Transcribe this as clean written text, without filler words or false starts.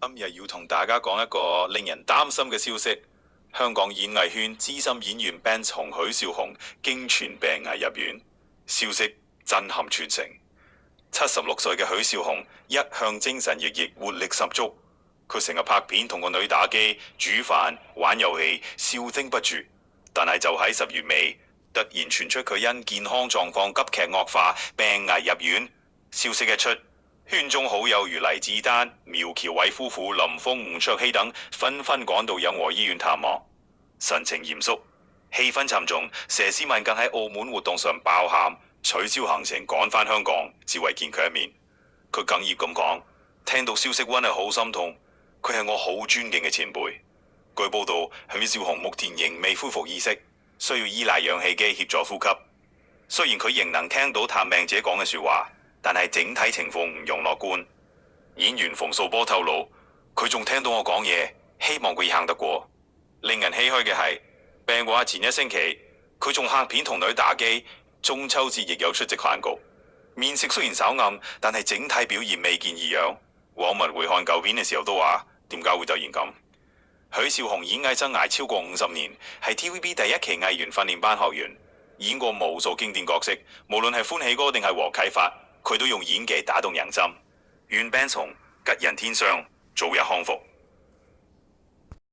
今日要同大家講一個令人擔心嘅消息：香港演藝圈資深演員 Ben 從許紹雄經傳病危入院，消息震撼全城。76歲嘅許紹雄一向精神奕奕，活力十足，佢成日拍片同個女打機、煮飯、玩遊戲，笑精不絕。但係就喺10月尾，突然傳出佢因健康狀況急劇惡化，病危入院。消息一出，圈中好友如黎智丹、苗僑偉夫婦、林峰、吳卓羲等紛紛趕到養和醫院探望，神情嚴肅，氣氛沉重。佘詩曼更喺澳門活動上爆喊，取消行程趕返香港，只為見佢一面。佢哽咽咁講：聽到消息溫係好心痛，佢係我好尊敬嘅前輩。據報道，許紹雄目前仍未恢復意識，需要依賴氧氣機協助呼吸。雖然佢仍能聽到探病者講嘅說話，但係整體情況唔容樂觀。演員馮素波透露，佢仲聽到我講嘢，希望佢行得過。令人唏噓嘅係，病話前一星期，佢仲拍片同女打機，中秋節亦有出席飯局。面色雖然稍暗，但係整體表現未見異樣。網民回看舊片嘅時候都話：點解會突然咁？許紹雄演藝生涯超過50年，係 TVB 第一期藝員訓練班學員，演過無數經典角色，無論係歡喜哥定係和啟發，佢都用演技打動人心。願 Ben 從吉人天相，早日康復。